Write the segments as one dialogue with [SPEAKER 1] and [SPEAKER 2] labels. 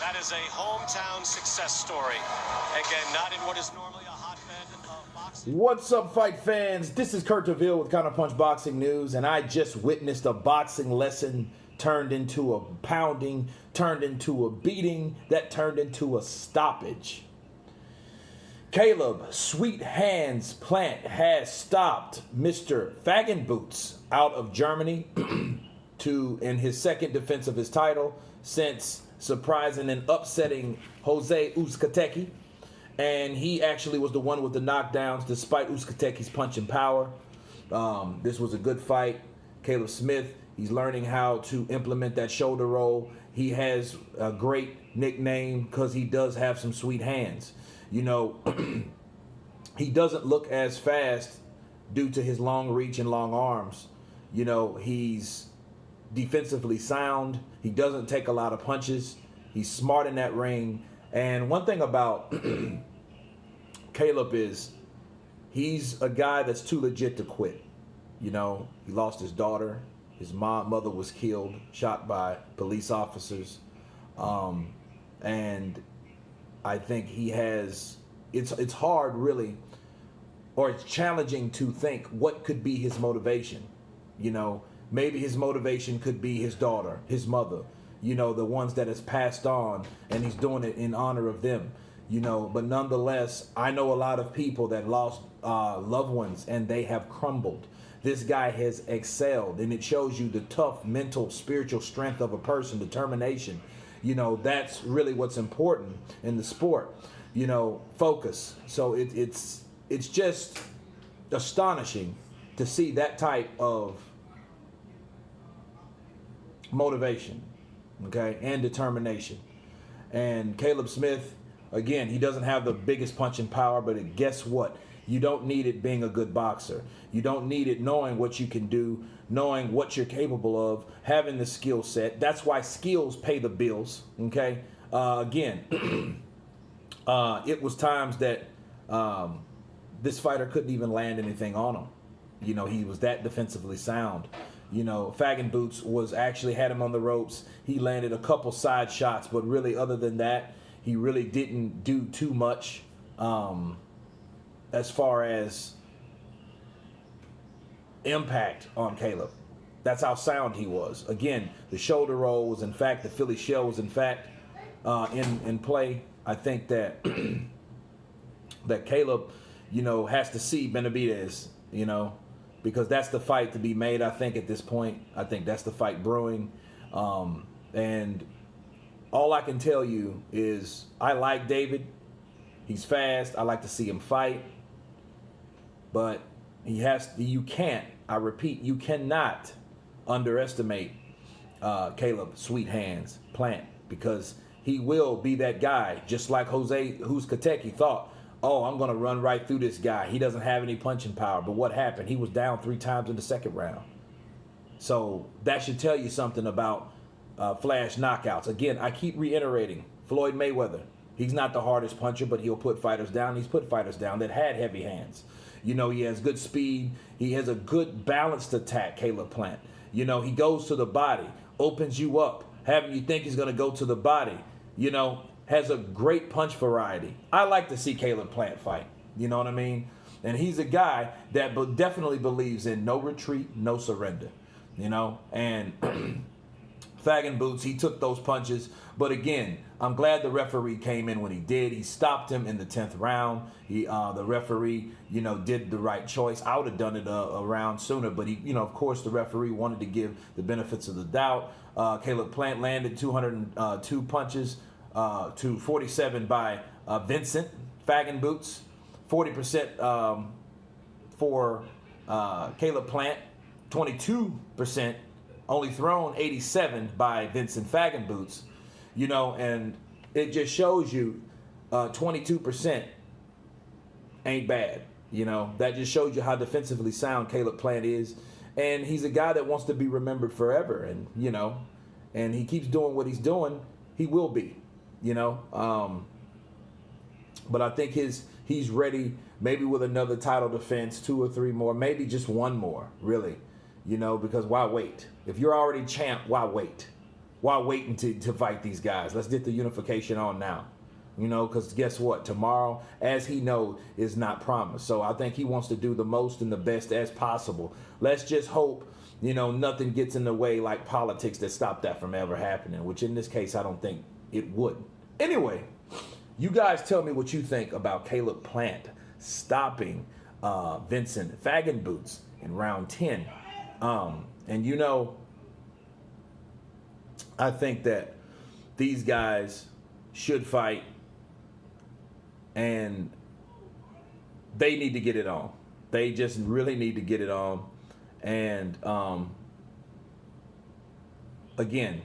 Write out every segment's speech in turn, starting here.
[SPEAKER 1] That is a hometown success story. Again, not in what is normally a hotbed of boxing.
[SPEAKER 2] What's up, fight fans? This is Kurt DeVille with Counterpunch Boxing News, and I just witnessed a boxing lesson turned into a pounding, turned into a beating, that turned into a stoppage. Caleb Sweet Hands Plant has stopped Mr. Feigenbutz out of Germany in his second defense of his title since surprising and upsetting Jose Uzcategui. And he actually was the one with the knockdowns despite Uzcategui's punching power. This was a good fight. Caleb Smith, he's learning how to implement that shoulder roll. He has a great nickname because he does have some sweet hands. You know, he doesn't look as fast due to his long reach and long arms. You know, he's defensively sound. He doesn't take a lot of punches. He's smart in that ring. And one thing about Caleb is he's a guy that's too legit to quit. You know, he lost his daughter. His mother was killed, shot by police officers. And I think he has, it's hard really, or it's challenging to think what could be his motivation. You know, maybe his motivation could be his daughter, his mother, you know, the ones that has passed on, and he's doing it in honor of them, you know. But nonetheless, I know a lot of people that lost loved ones and they have crumbled. This guy has excelled, and it shows you the tough mental, spiritual strength of a person, determination. You know, that's really what's important in the sport. You know, focus. So it's just astonishing to see that type of motivation, okay, and determination. And Caleb Smith, again, he doesn't have the biggest punching power, but guess what? You don't need it being a good boxer. You don't need it knowing what you can do, knowing what you're capable of, having the skill set. That's why skills pay the bills, okay? Again, it was times that this fighter couldn't even land anything on him. You know, he was that defensively sound. You know, Feigenbutz was actually had him on the ropes. He landed a couple side shots, but really other than that, he really didn't do too much as far as impact on Caleb. That's how sound he was. Again, the shoulder roll was in fact, the Philly shell was in fact in play. I think that that Caleb, you know, has to see Benavidez, you know, because that's the fight to be made, I think, at this point. I think that's the fight brewing. And all I can tell you is I like David. He's fast. I like to see him fight. But you can't, I repeat, you cannot underestimate Caleb Sweet Hands Plant, because he will be that guy, just like Jose Uzcategui thought, oh, I'm going to run right through this guy. He doesn't have any punching power. But what happened? He was down 3 times in the second round. So that should tell you something about flash knockouts. Again, I keep reiterating, Floyd Mayweather, he's not the hardest puncher, but he'll put fighters down. He's put fighters down that had heavy hands. You know, he has good speed. He has a good balanced attack, Caleb Plant. You know, he goes to the body, opens you up, having you think he's going to go to the body. You know, has a great punch variety. I like to see Caleb Plant fight. You know what I mean? And he's a guy that definitely believes in no retreat, no surrender. You know, and Feigenbutz, he took those punches. But again, I'm glad the referee came in when he did. He stopped him in the 10th round. The referee, you know, did the right choice. I would have done it a round sooner, but he, you know, of course, the referee wanted to give the benefits of the doubt. Caleb Plant landed 202 punches to 47 by Vincent Fagan. 40% for Caleb Plant, 22% only thrown, 87 by Vincent Fagan. You know, and it just shows you 22% ain't bad. You know, that just shows you how defensively sound Caleb Plant is. And he's a guy that wants to be remembered forever. And, you know, and he keeps doing what he's doing, he will be, you know. But I think he's ready maybe with another title defense, 2 or 3 more, maybe just 1 more, really. You know, because why wait? If you're already champ, why wait? Why waiting to fight these guys? Let's get the unification on now. You know, because guess what? Tomorrow, as he knows, is not promised. So I think he wants to do the most and the best as possible. Let's just hope, you know, nothing gets in the way like politics that stop that from ever happening, which in this case, I don't think it would. Anyway, you guys tell me what you think about Caleb Plant stopping Vincent Fagan in round 10. And, you know, I think that these guys should fight. And they need to get it on. They just really need to get it on. And again,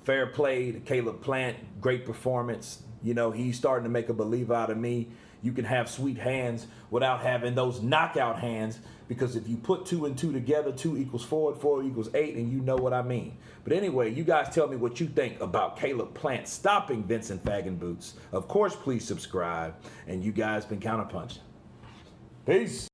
[SPEAKER 2] fair play to Caleb Plant. Great performance. You know, he's starting to make a believer out of me. You can have sweet hands without having those knockout hands, because if you put 2 and 2 together, 2 equals 4, 4 equals 8, and you know what I mean. But anyway, you guys tell me what you think about Caleb Plant stopping Vincent Fagan. Of course, please subscribe. And you guys been Counterpunching. Peace.